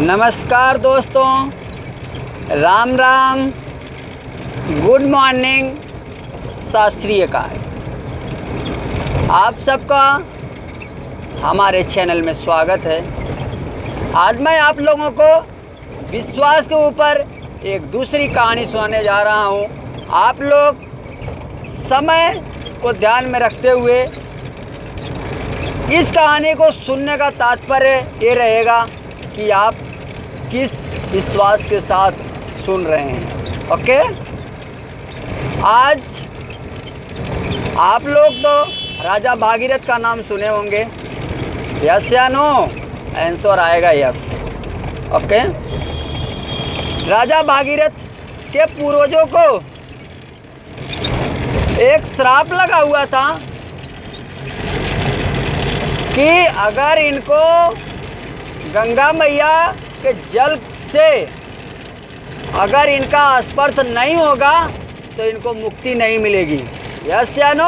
नमस्कार दोस्तों, Ram Ram, good morning, सत श्री अकाल। आप सबका हमारे चैनल में स्वागत है। आज मैं आप लोगों को विश्वास के ऊपर एक दूसरी कहानी सुनाने जा रहा हूँ। आप लोग समय को ध्यान में रखते हुए इस कहानी को सुनने का तात्पर्य ये रहेगा कि आप किस विश्वास के साथ सुन रहे हैं। ओके, आज आप लोग तो राजा भागीरथ का नाम सुने होंगे। यस या नो? आंसर आएगा यस। ओके, राजा भागीरथ के पूर्वजों को एक श्राप लगा हुआ था कि अगर इनको गंगा मैया के जल से अगर इनका स्पर्श नहीं होगा तो इनको मुक्ति नहीं मिलेगी। यस या नो?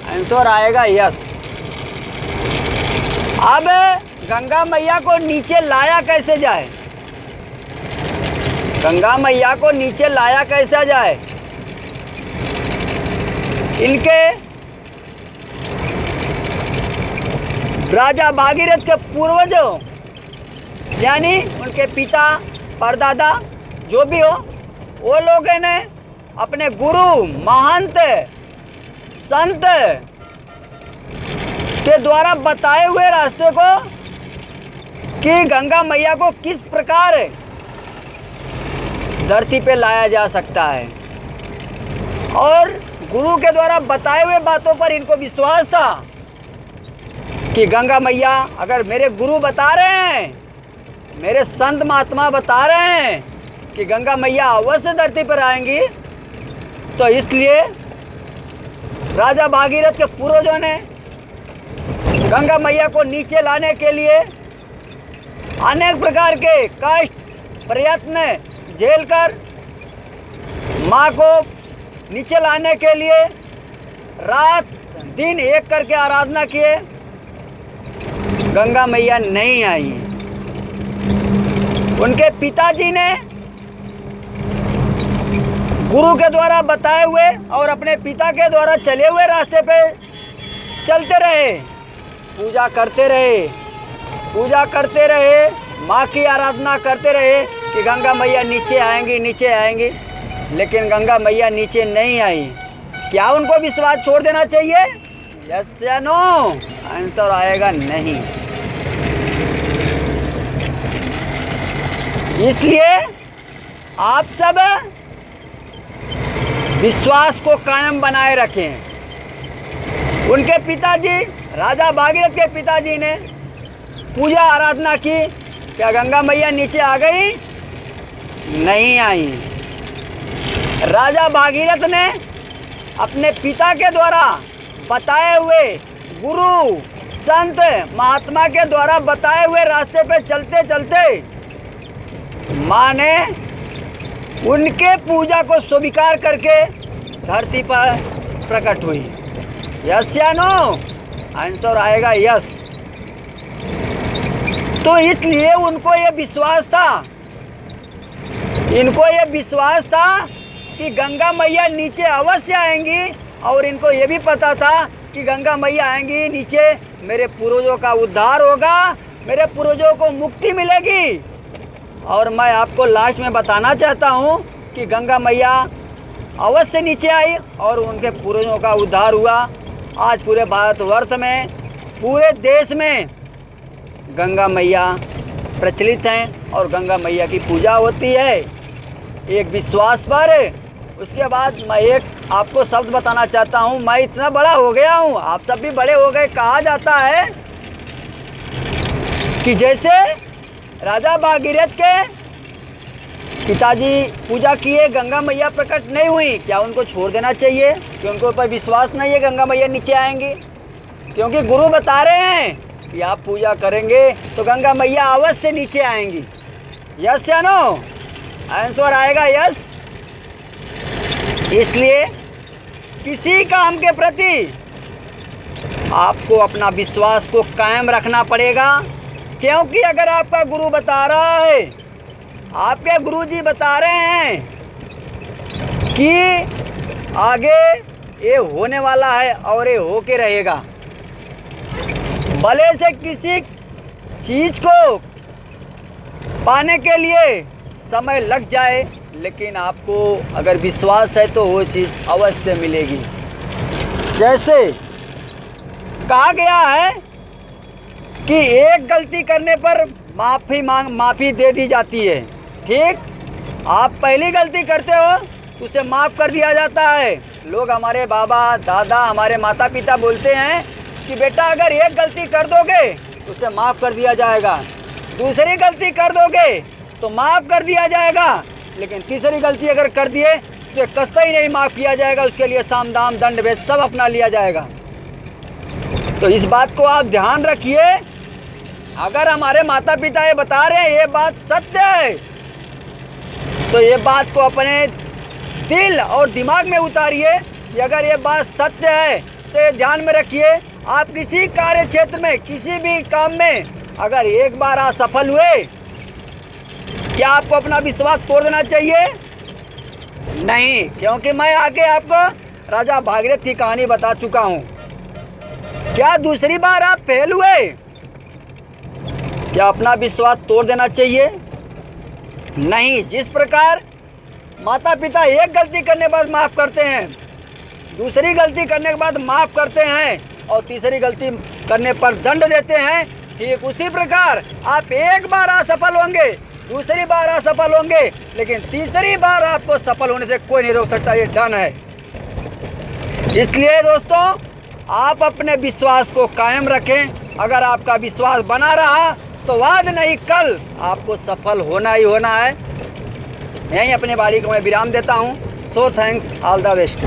आंसर आएगा यस। अब गंगा मैया को नीचे लाया कैसे जाए? गंगा मैया को नीचे लाया कैसे जाए? इनके राजा भागीरथ के पूर्वजों यानी उनके पिता परदादा जो भी हो, वो लोगों ने अपने गुरु महंत संत के द्वारा बताए हुए रास्ते को कि गंगा मैया को किस प्रकार धरती पे लाया जा सकता है, और गुरु के द्वारा बताए हुए बातों पर इनको विश्वास था कि गंगा मैया अगर मेरे गुरु बता रहे हैं, मेरे संत महात्मा बता रहे हैं कि गंगा मैया अवश्य धरती पर आएंगी, तो इसलिए राजा भागीरथ के पूर्वजों ने गंगा मैया को नीचे लाने के लिए अनेक प्रकार के कष्ट प्रयत्न झेलकर माँ को नीचे लाने के लिए रात दिन एक करके आराधना किए। गंगा मैया नहीं आई। उनके पिताजी ने गुरु के द्वारा बताए हुए और अपने पिता के द्वारा चले हुए रास्ते पे चलते रहे, पूजा करते रहे, माँ की आराधना करते रहे कि गंगा मैया नीचे आएंगी, लेकिन गंगा मैया नीचे नहीं आई। क्या उनको विश्वास छोड़ देना चाहिए? यस या नो? आंसर आएगा नहीं। इसलिए आप सब विश्वास को कायम बनाए रखें। उनके पिताजी राजा भागीरथ के पिताजी ने पूजा आराधना की। क्या गंगा मैया नीचे आ गई? नहीं आई। राजा भागीरथ ने अपने पिता के द्वारा बताए हुए गुरु संत महात्मा के द्वारा बताए हुए रास्ते पे चलते चलते माँ ने उनके पूजा को स्वीकार करके धरती पर प्रकट हुई। यस या नो? आंसर आएगा यस। तो इसलिए उनको ये विश्वास था कि गंगा मैया नीचे अवश्य आएंगी, और इनको ये भी पता था कि गंगा मैया आएंगी नीचे, मेरे पूर्वजों का उद्धार होगा, मेरे पूर्वजों को मुक्ति मिलेगी। और मैं आपको लास्ट में बताना चाहता हूँ कि गंगा मैया अवश्य नीचे आई और उनके पूर्वजों का उद्धार हुआ। आज पूरे भारतवर्ष में, पूरे देश में गंगा मैया प्रचलित हैं और गंगा मैया की पूजा होती है एक विश्वास पर। उसके बाद मैं एक आपको शब्द बताना चाहता हूँ। मैं इतना बड़ा हो गया हूँ, आप सब भी बड़े हो गए। कहा जाता है कि जैसे राजा भागीरथ के पिताजी पूजा किए, गंगा मैया प्रकट नहीं हुई, क्या उनको छोड़ देना चाहिए? कि उनको ऊपर विश्वास नहीं है गंगा मैया नीचे आएंगी? क्योंकि गुरु बता रहे हैं कि आप पूजा करेंगे तो गंगा मैया अवश्य नीचे आएंगी। यस या नो? आंसर आएगा यस। इसलिए किसी काम के प्रति आपको अपना विश्वास को कायम रखना पड़ेगा क्योंकि अगर आपका गुरु बता रहा है, आपके गुरुजी बता रहे हैं कि आगे ये होने वाला है और ये हो के रहेगा, भले से किसी चीज़ को पाने के लिए समय लग जाए, लेकिन आपको अगर विश्वास है तो वो चीज़ अवश्य मिलेगी। जैसे कहा गया है कि एक गलती करने पर माफ़ी दे दी जाती है। ठीक, आप पहली गलती करते हो तो उसे माफ़ कर दिया जाता है। लोग, हमारे बाबा दादा, हमारे माता पिता बोलते हैं कि बेटा अगर एक गलती कर दोगे तो उसे माफ़ कर दिया जाएगा, दूसरी गलती कर दोगे तो माफ़ कर दिया जाएगा, लेकिन तीसरी गलती अगर कर दिए तो कतई नहीं माफ़ किया जाएगा, उसके लिए साम दाम दंड भेद सब अपना लिया जाएगा। तो इस बात को आप ध्यान रखिए। अगर हमारे माता पिता ये बता रहे हैं ये बात सत्य है, तो ये बात को अपने दिल और दिमाग में उतारिए कि अगर ये बात सत्य है तो ये ध्यान में रखिए। आप किसी कार्य क्षेत्र में, किसी भी काम में अगर एक बार असफल हुए, क्या आपको अपना विश्वास तोड़ देना चाहिए? नहीं, क्योंकि मैं आगे आपको राजा भागीरथ की कहानी बता चुका हूँ। क्या दूसरी बार आप फेल हुए, क्या अपना विश्वास तोड़ देना चाहिए? नहीं। जिस प्रकार माता पिता एक गलती करने के बाद माफ़ करते हैं, दूसरी गलती करने के बाद माफ़ करते हैं और तीसरी गलती करने पर दंड देते हैं, ठीक उसी प्रकार आप एक बार असफल होंगे, दूसरी बार असफल होंगे, लेकिन तीसरी बार आपको सफल होने से कोई नहीं रोक सकता। ये डन है। इसलिए दोस्तों, आप अपने विश्वास को कायम रखें। अगर आपका विश्वास बना रहा तो आज नहीं कल आपको सफल होना ही होना है। यहीं अपने वाणी को मैं विराम देता हूँ। So thanks, all the best.